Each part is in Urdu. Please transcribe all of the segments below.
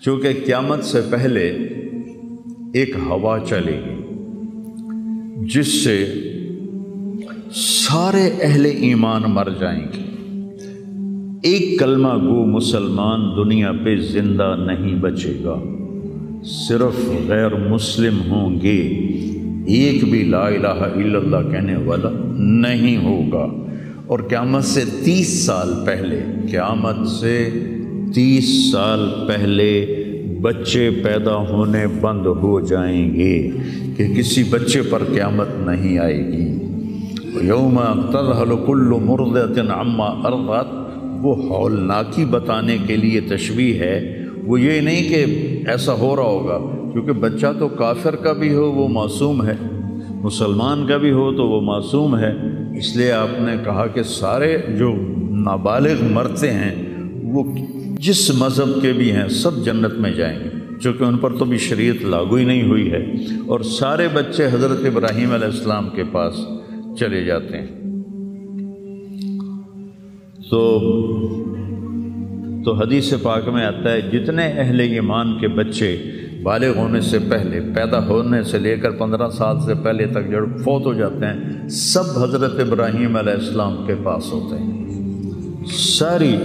چونکہ قیامت سے پہلے ایک ہوا چلے گی جس سے سارے اہل ایمان مر جائیں گے، ایک کلمہ گو مسلمان دنیا پہ زندہ نہیں بچے گا، صرف غیر مسلم ہوں گے، ایک بھی لا الہ الا اللہ کہنے والا نہیں ہوگا۔ اور قیامت سے 30 سال پہلے، قیامت سے 30 سال پہلے بچے پیدا ہونے بند ہو جائیں گے کہ کسی بچے پر قیامت نہیں آئے گی۔ یوم تذہل کل مرضعۃ عما ارضعت، وہ ہولناکی بتانے کے لیے تشبیہ ہے، وہ یہ نہیں کہ ایسا ہو رہا ہوگا، کیونکہ بچہ تو کافر کا بھی ہو وہ معصوم ہے، مسلمان کا بھی ہو تو وہ معصوم ہے، اس لیے آپ نے کہا کہ سارے جو نابالغ مرتے ہیں وہ جس مذہب کے بھی ہیں سب جنت میں جائیں گے، چونکہ ان پر تو بھی شریعت لاگو ہی نہیں ہوئی ہے، اور سارے بچے حضرت ابراہیم علیہ السلام کے پاس چلے جاتے ہیں۔ تو حدیث پاک میں آتا ہے جتنے اہل ایمان کے بچے بالغ ہونے سے پہلے، پیدا ہونے سے لے کر 15 سال سے پہلے تک جو فوت ہو جاتے ہیں، سب حضرت ابراہیم علیہ السلام کے پاس ہوتے ہیں، ساری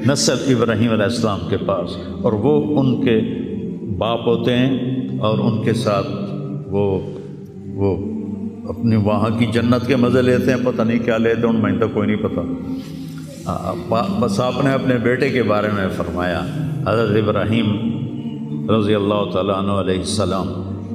نسل ابراہیم علیہ السلام کے پاس، اور وہ ان کے باپ ہوتے ہیں، اور ان کے ساتھ وہ اپنی وہاں کی جنت کے مزے لیتے ہیں، پتہ نہیں کیا لیتے ہیں، میں تو کوئی نہیں پتہ، بس آپ نے اپنے بیٹے کے بارے میں فرمایا، حضرت ابراہیم رضی اللہ تعالیٰ عنہ علیہ السلام،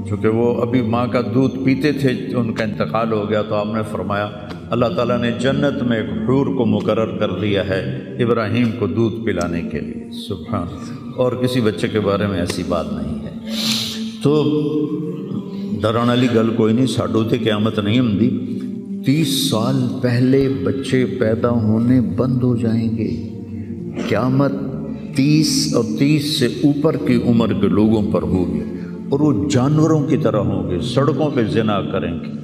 چونکہ وہ ابھی ماں کا دودھ پیتے تھے، ان کا انتقال ہو گیا، تو آپ نے فرمایا اللہ تعالیٰ نے جنت میں ایک حور کو مقرر کر دیا ہے ابراہیم کو دودھ پلانے کے لیے، سبحان، اور کسی بچے کے بارے میں ایسی بات نہیں ہے۔ تو ڈران والی گل کوئی نہیں، ساڈو تے قیامت نہیں ہوندی، 30 سال پہلے بچے پیدا ہونے بند ہو جائیں گے، قیامت 30 اور 30 سے اوپر کی عمر کے لوگوں پر ہوگی، اور وہ جانوروں کی طرح ہوں گے، سڑکوں پہ زنا کریں گے،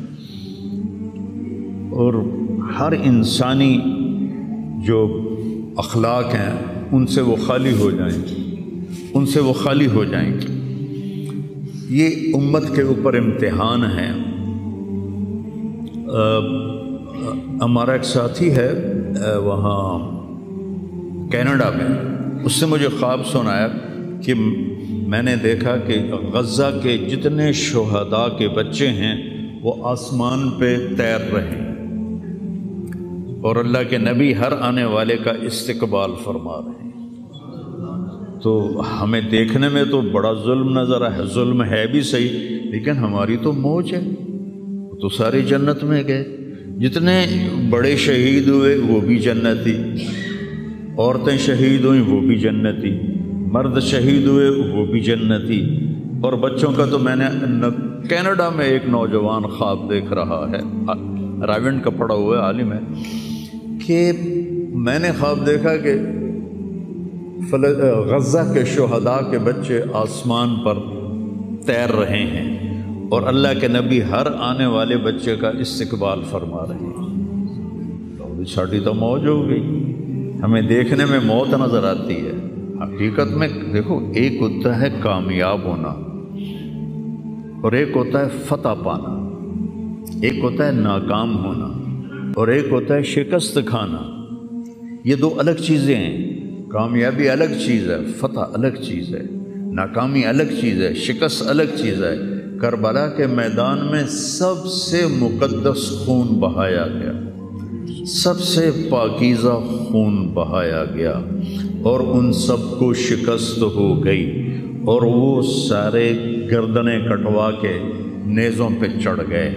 اور ہر انسانی جو اخلاق ہیں ان سے وہ خالی ہو جائیں گے، ان سے وہ خالی ہو جائیں گے۔ یہ امت کے اوپر امتحان ہے۔ ہمارا ایک ساتھی ہے وہاں کینیڈا میں، اس سے مجھے خواب سنایا کہ میں نے دیکھا کہ غزہ کے جتنے شہداء کے بچے ہیں وہ آسمان پہ تیر رہے ہیں، اور اللہ کے نبی ہر آنے والے کا استقبال فرما رہے ہیں۔ تو ہمیں دیکھنے میں تو بڑا ظلم نظر ہے، ظلم ہے بھی صحیح، لیکن ہماری تو موج ہے، تو سارے جنت میں گئے، جتنے بڑے شہید ہوئے وہ بھی جنتی، عورتیں شہید ہوئیں وہ بھی جنتی، مرد شہید ہوئے وہ بھی جنتی، اور بچوں کا تو میں نے کینیڈا میں ایک نوجوان خواب دیکھ رہا ہے، راونڈ کا پڑھا ہوا ہے، عالم ہے، کہ میں نے خواب دیکھا کہ غزہ کے شہداء کے بچے آسمان پر تیر رہے ہیں، اور اللہ کے نبی ہر آنے والے بچے کا استقبال فرما رہے ہیں۔ تو ساڑی تو موج ہو گئی، ہمیں دیکھنے میں موت نظر آتی ہے، حقیقت میں دیکھو ایک ہوتا ہے کامیاب ہونا، اور ایک ہوتا ہے فتح پانا، ایک ہوتا ہے ناکام ہونا، اور ایک ہوتا ہے شکست کھانا۔ یہ دو الگ چیزیں ہیں، کامیابی الگ چیز ہے، فتح الگ چیز ہے، ناکامی الگ چیز ہے، شکست الگ چیز ہے۔ کربلا کے میدان میں سب سے مقدس خون بہایا گیا، سب سے پاکیزہ خون بہایا گیا، اور ان سب کو شکست ہو گئی، اور وہ سارے گردنیں کٹوا کے نیزوں پہ چڑھ گئے،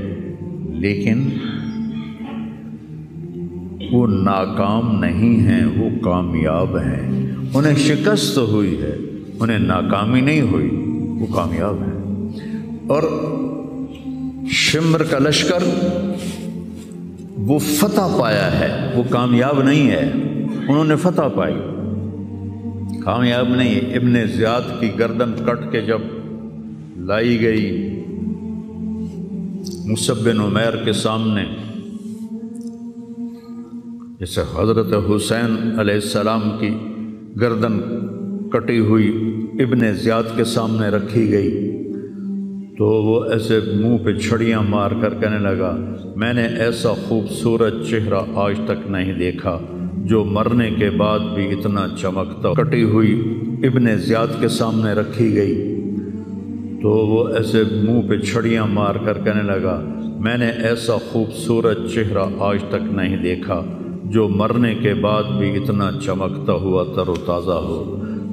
لیکن وہ ناکام نہیں ہیں، وہ کامیاب ہیں۔ انہیں شکست ہوئی ہے، انہیں ناکامی نہیں ہوئی، وہ کامیاب ہیں۔ اور شمر کا لشکر وہ فتح پایا ہے، وہ کامیاب نہیں ہے، انہوں نے فتح پائی، کامیاب نہیں۔ ابن زیاد کی گردن کٹ کے جب لائی گئی مصعب بن عمیر کے سامنے، جیسے حضرت حسین علیہ السلام کی گردن کٹی ہوئی ابن زیاد کے سامنے رکھی گئی تو وہ ایسے منہ پہ چھڑیاں مار کر کہنے لگا میں نے ایسا خوبصورت چہرہ آج تک نہیں دیکھا جو مرنے کے بعد بھی اتنا چمکتا۔ کٹی ہوئی ابن زیاد کے سامنے رکھی گئی تو وہ ایسے منہ پہ چھڑیاں مار کر کہنے لگا میں نے ایسا خوبصورت چہرہ آج تک نہیں دیکھا جو مرنے کے بعد بھی اتنا چمکتا ہوا تر و تازہ ہو۔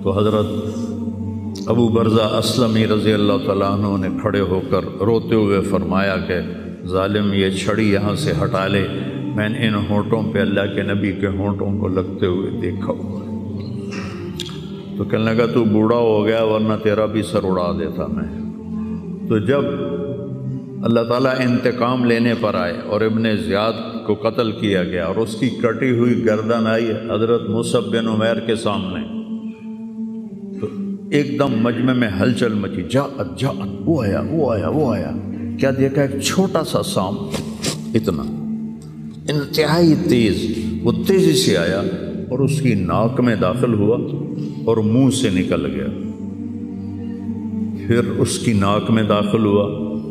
تو حضرت ابو برزہ اسلمی رضی اللہ تعالیٰ عنہ نے کھڑے ہو کر روتے ہوئے فرمایا کہ ظالم یہ چھڑی یہاں سے ہٹا لے، میں نے ان ہونٹوں پہ اللہ کے نبی کے ہونٹوں کو لگتے ہوئے دیکھا ہوا۔ تو کہنے لگا تو بوڑھا ہو گیا ورنہ تیرا بھی سر اڑا دیتا میں۔ تو جب اللہ تعالیٰ انتقام لینے پر آئے اور ابن زیاد کو قتل کیا گیا اور اس کی کٹی ہوئی گردن آئی حضرت مصعب بن عمیر کے سامنے، تو ایک دم مجمع میں ہلچل مچی، جاءت جاءت، وہ آیا وہ آیا وہ آیا۔ کیا دیکھا؟ ایک چھوٹا سا سانپ، اتنا انتہائی تیز، وہ تیزی سے آیا اور اس کی ناک میں داخل ہوا اور منہ سے نکل گیا، پھر اس کی ناک میں داخل ہوا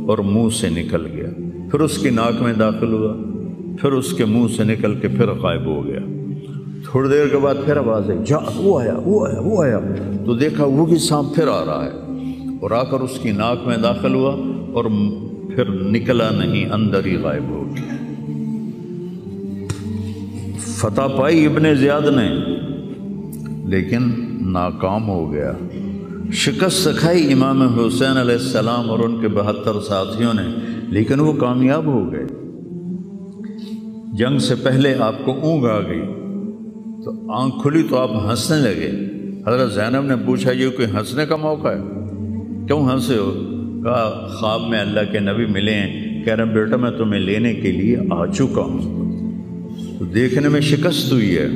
اور منہ سے نکل گیا، پھر اس کی ناک میں داخل ہوا، پھر اس کے منہ سے نکل کے پھر غائب ہو گیا۔ تھوڑی دیر کے بعد پھر آواز آئی، جا وہ آیا وہ آیا وہ آیا۔ تو دیکھا وہی سانپ پھر آ رہا ہے اور آ کر اس کی ناک میں داخل ہوا اور پھر نکلا نہیں، اندر ہی غائب ہو گیا۔ فتح پائی ابن زیاد نے لیکن ناکام ہو گیا۔ شکست سکھائی امام حسین علیہ السلام اور ان کے 72 ساتھیوں نے، لیکن وہ کامیاب ہو گئے۔ جنگ سے پہلے آپ کو اونگ آ گئی تو آنکھ کھلی تو آپ ہنسنے لگے۔ حضرت زینب نے پوچھا یہ کوئی ہنسنے کا موقع ہے، کیوں ہنسے ہو؟ کہا خواب میں اللہ کے نبی ملے ہیں، کہہ رہے بیٹا میں تمہیں لینے کے لیے آ چکا ہوں۔ تو دیکھنے میں شکست ہوئی ہے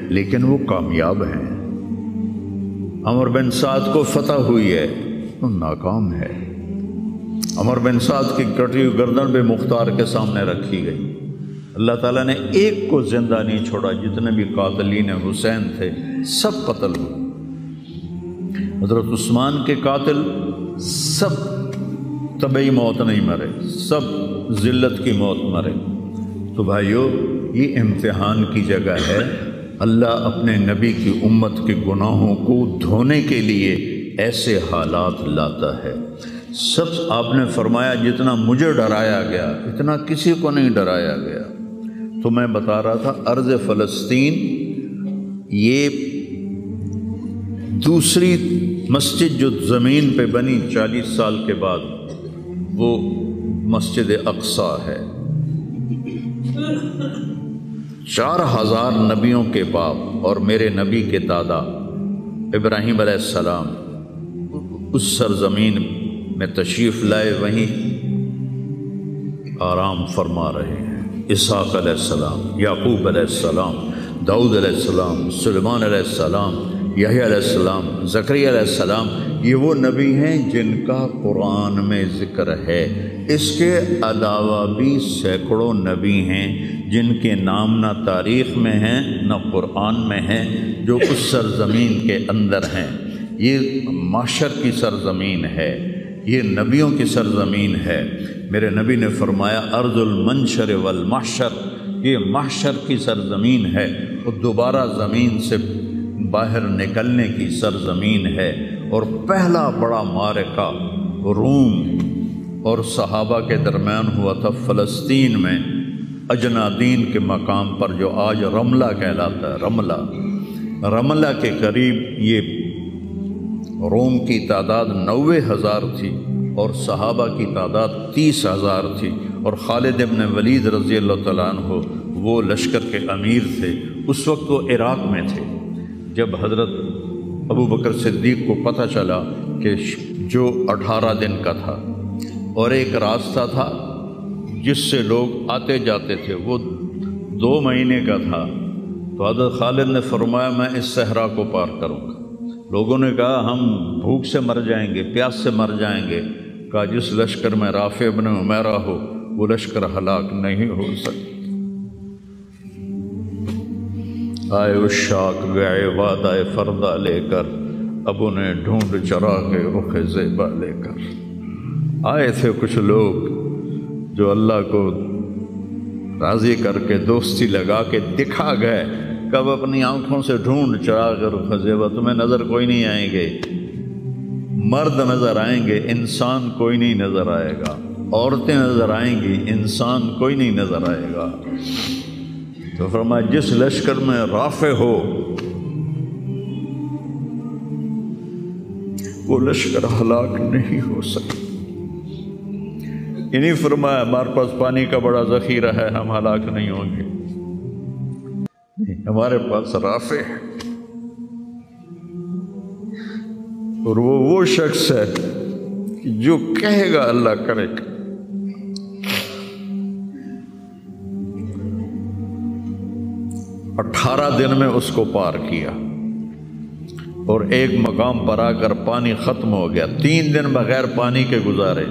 لیکن وہ کامیاب ہیں۔ عمر بن سعد کو فتح ہوئی ہے تو ناکام ہے۔ عمر بن سعد کی کٹی ہوئی گردن بے مختار کے سامنے رکھی گئی، اللہ تعالیٰ نے ایک کو زندہ نہیں چھوڑا، جتنے بھی قاتلین حسین تھے سب قتل ہوئے۔ حضرت عثمان کے قاتل سب طبعی موت نہیں مرے، سب ذلت کی موت مرے۔ تو بھائیو یہ امتحان کی جگہ ہے، اللہ اپنے نبی کی امت کے گناہوں کو دھونے کے لیے ایسے حالات لاتا ہے۔ سب آپ نے فرمایا جتنا مجھے ڈرایا گیا اتنا کسی کو نہیں ڈرایا گیا۔ تو میں بتا رہا تھا ارض فلسطین یہ دوسری مسجد جو زمین پہ بنی 40 سال کے بعد، وہ مسجد اقصیٰ ہے۔ 4000 نبیوں کے باپ اور میرے نبی کے دادا ابراہیم علیہ السلام اس سرزمین میں تشریف لائے، وہیں آرام فرما رہے ہیں۔ اسحاق علیہ السلام، یعقوب علیہ السلام، داؤد علیہ السلام، سلیمان علیہ السلام، یحییٰ علیہ السلام، زکریا علیہ السلام، یہ وہ نبی ہیں جن کا قرآن میں ذکر ہے۔ اس کے علاوہ بھی سینکڑوں نبی ہیں جن کے نام نہ تاریخ میں ہیں نہ قرآن میں ہیں، جو اس سرزمین کے اندر ہیں۔ یہ معشر کی سرزمین ہے، یہ نبیوں کی سرزمین ہے۔ میرے نبی نے فرمایا ارض المنشر والمحشر، یہ محشر کی سرزمین ہے اور دوبارہ زمین سے باہر نکلنے کی سرزمین ہے۔ اور پہلا بڑا معرکہ روم اور صحابہ کے درمیان ہوا تھا فلسطین میں، اجنادین کے مقام پر، جو آج رملہ کہلاتا ہے۔ رملہ کے قریب یہ روم کی تعداد 90,000 تھی اور صحابہ کی تعداد 30,000 تھی، اور خالد ابن ولید رضی اللہ تعالیٰ عنہ وہ لشکر کے امیر تھے۔ اس وقت وہ عراق میں تھے۔ جب حضرت ابو بکر صدیق کو پتہ چلا کہ جو 18 دن کا تھا اور ایک راستہ تھا جس سے لوگ آتے جاتے تھے وہ 2 مہینے کا تھا، تو حضرت خالد نے فرمایا میں اس صحرا کو پار کروں گا۔ لوگوں نے کہا ہم بھوک سے مر جائیں گے، پیاس سے مر جائیں گے۔ کہا جس لشکر میں رافع ابن عمیرہ ہو وہ لشکر ہلاک نہیں ہو سکتا۔ آئے عشاق گئے وعدہ فردہ لے کر، اب انہیں ڈھونڈ چراغ رخ زیبا لے کر۔ آئے تھے کچھ لوگ جو اللہ کو راضی کر کے دوستی لگا کے دکھا گئے، کب اپنی آنکھوں سے ڈھونڈ چراغ رخ زیبا، تمہیں نظر کوئی نہیں آئیں گے، مرد نظر آئیں گے، انسان کوئی نہیں نظر آئے گا، عورتیں نظر آئیں گی، انسان کوئی نہیں نظر آئے گا۔ تو فرمایا جس لشکر میں رافع ہو وہ لشکر ہلاک نہیں ہو سکتا۔ انہیں فرمایا ہمارے پاس پانی کا بڑا ذخیرہ ہے، ہم ہلاک نہیں ہوں گے، نہیں، ہمارے پاس رافع ہے، اور وہ شخص ہے کہ جو کہے گا اللہ کرے گا۔ 18 دن میں اس کو پار کیا، اور ایک مقام پر آ کر پانی ختم ہو گیا، 3 دن بغیر پانی کے گزارے۔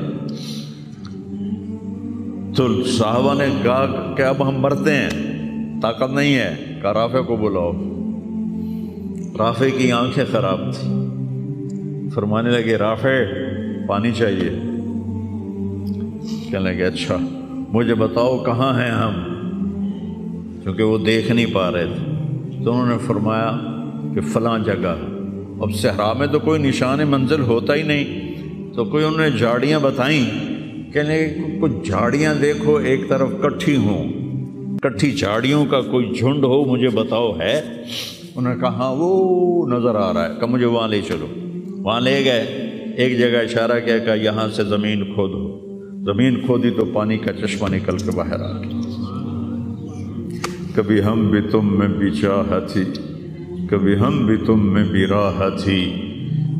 تو صحابہ نے کہا کہ اب ہم مرتے ہیں، طاقت نہیں ہے، کہا رافع کو بلاؤ۔ رافع کی آنکھیں خراب تھیں، فرمانے لگے رافع پانی چاہیے۔ کہنے لگے اچھا مجھے بتاؤ کہاں ہیں ہم، کیونکہ وہ دیکھ نہیں پا رہے تھے۔ تو انہوں نے فرمایا کہ فلاں جگہ۔ اب صحرا میں تو کوئی نشان منزل ہوتا ہی نہیں، تو کوئی انہوں نے جھاڑیاں بتائیں، کہنے لگے کچھ جھاڑیاں دیکھو ایک طرف کٹھی ہوں، کٹھی جھاڑیوں کا کوئی جھنڈ ہو، مجھے بتاؤ ہے؟ انہوں نے کہا ہاں وہ نظر آ رہا ہے، کہ مجھے وہاں لے چلو۔ وہاں لے گئے، ایک جگہ اشارہ کیا کہ یہاں سے زمین کھودو، زمین کھودی تو پانی کا چشمہ نکل کے باہر آ گیا۔ کبھی ہم بھی تم میں بھی چاہ تھی، کبھی ہم بھی تم میں بھی راہ تھی،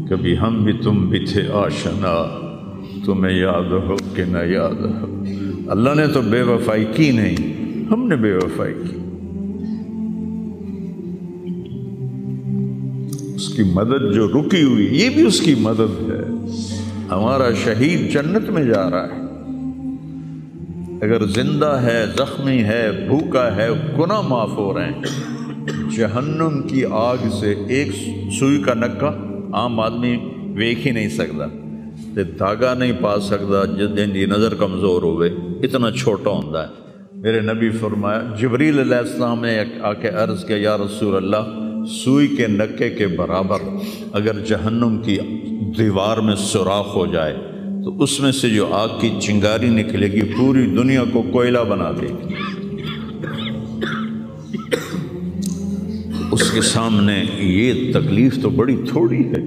کبھی ہم بھی تم بھی تھے آشنا، تمہیں یاد ہو کہ نہ یاد ہو۔ اللہ نے تو بے وفائی کی نہیں، ہم نے بے وفائی کی۔ اس کی مدد جو رکی ہوئی، یہ بھی اس کی مدد ہے۔ ہمارا شہید جنت میں جا رہا ہے، اگر زندہ ہے، زخمی ہے، بھوکا ہے، گناہ معاف ہو رہے ہیں۔ جہنم کی آگ سے ایک سوئی کا نکا عام آدمی ویکھ ہی نہیں سکتا، دھاگا نہیں پا سکتا، جن کی نظر کمزور ہوئے، اتنا چھوٹا ہوتا ہے۔ میرے نبی فرمایا، جبریل علیہ السلام نے آ کے عرض کیا یا رسول اللہ، سوئی کے نکے کے برابر اگر جہنم کی دیوار میں سوراخ ہو جائے تو اس میں سے جو آگ کی چنگاری نکلے گی پوری دنیا کو کوئلہ بنا دے گی۔ اس کے سامنے یہ تکلیف تو بڑی تھوڑی ہے،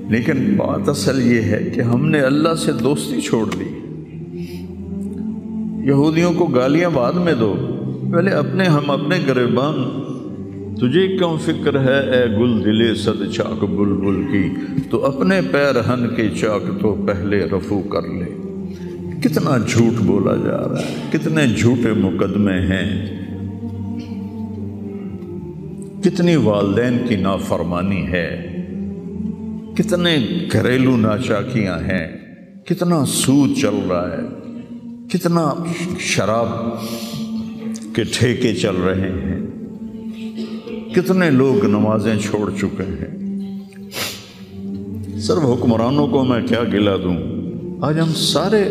لیکن بات اصل یہ ہے کہ ہم نے اللہ سے دوستی چھوڑ دی۔ یہودیوں کو گالیاں بعد میں دو، پہلے ہم اپنے گریبان۔ تجھے کیوں فکر ہے اے گل دلے صد چاک بلبل کی، تو اپنے پیرہن کے چاک تو پہلے رفو کر لے۔ کتنا جھوٹ بولا جا رہا ہے، کتنے جھوٹے مقدمے ہیں، کتنی والدین کی نافرمانی ہے، کتنے گھریلو ناچاکیاں ہیں، کتنا سود چل رہا ہے، کتنا شراب کے ٹھیکے چل رہے ہیں، کتنے لوگ نمازیں چھوڑ چکے ہیں۔ صرف حکمرانوں کو میں کیا گلا دوں، آج ہم سارے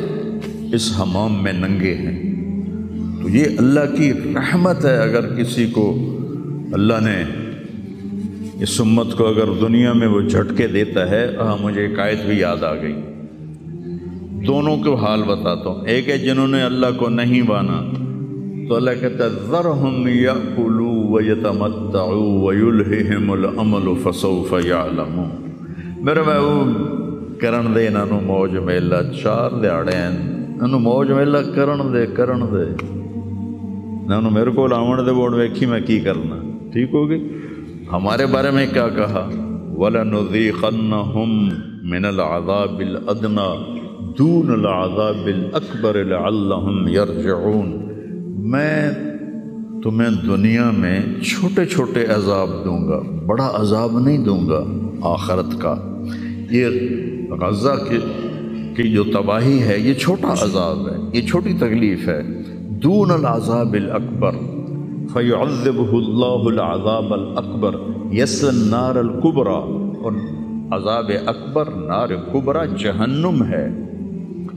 اس حمام میں ننگے ہیں۔ تو یہ اللہ کی رحمت ہے، اگر کسی کو اللہ نے اس امت کو اگر دنیا میں وہ جھٹکے دیتا ہے۔ مجھے ایک آیت بھی یاد آ گئی، دونوں کو حال بتاتا ہوں۔ ایک ہے جنہوں نے اللہ کو نہیں مانا، تو اللہ کہتا ہے ذرہم یأکلوا ویتمتعوا ویلہہم الامل فسوف یعلمون۔ میرے محبوب کرن دے انہوں موج میلہ، 4 دیہڑے ہیں انہوں موج میلہ کرن دے انہوں میرے کو آون دے بوڑ ویکھی میں کی کرنا، ٹھیک ہوگی۔ ہمارے بارے میں کیا کہا، وَلَنُذِيقَنَّهُم مِّنَ الْعَذَابِ الْأَدْنَىٰ دُونَ الْعَذَابِ الْأَكْبَرِ لَعَلَّهُمْ يَرْجِعُونَ۔ میں تمہیں دنیا میں چھوٹے چھوٹے عذاب دوں گا، بڑا عذاب نہیں دوں گا آخرت کا۔ یہ غزہ کی جو تباہی ہے یہ چھوٹا عذاب ہے، یہ چھوٹی تکلیف ہے۔ دون العذاب الاکبر فَيُعَذِّبُهُ اللَّهُ الْعَذَابَ الْأَكْبَرَ يَصْلَى النَّارَ الْكُبْرَى، اور عذاب اکبر نار کبرا جہنم ہے۔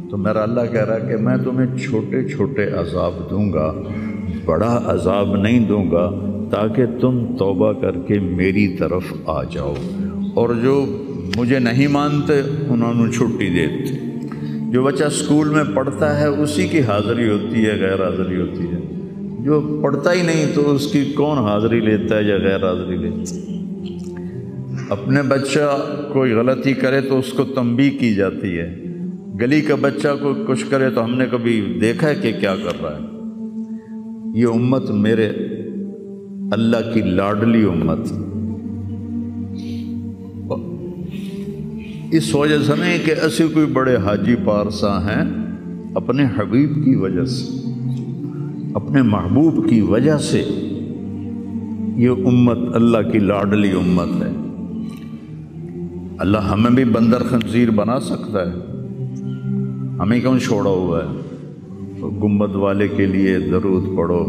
تو میرا اللہ کہہ رہا ہے کہ میں تمہیں چھوٹے چھوٹے عذاب دوں گا، بڑا عذاب نہیں دوں گا، تاکہ تم توبہ کر کے میری طرف آ جاؤ، اور جو مجھے نہیں مانتے انہوں نے چھٹی دیتے۔ جو بچہ اسکول میں پڑھتا ہے اسی کی حاضری ہوتی ہے، غیر حاضری ہوتی ہے۔ جو پڑھتا ہی نہیں تو اس کی کون حاضری لیتا ہے یا غیر حاضری لیتا ہے؟ اپنے بچہ کوئی غلطی کرے تو اس کو تنبیہ کی جاتی ہے، گلی کا بچہ کوئی کچھ کرے تو ہم نے کبھی دیکھا ہے کہ کیا کر رہا ہے؟ یہ امت میرے اللہ کی لاڈلی امت، اس وجہ سے نہیں کہ ایسے کوئی بڑے حاجی پارسا ہیں، اپنے حبیب کی وجہ سے، اپنے محبوب کی وجہ سے یہ امت اللہ کی لاڈلی امت ہے۔ اللہ ہمیں بھی بندر خنزیر بنا سکتا ہے، ہمیں کیوں چھوڑا ہوا ہے؟ گنبد والے کے لیے درود پڑھو،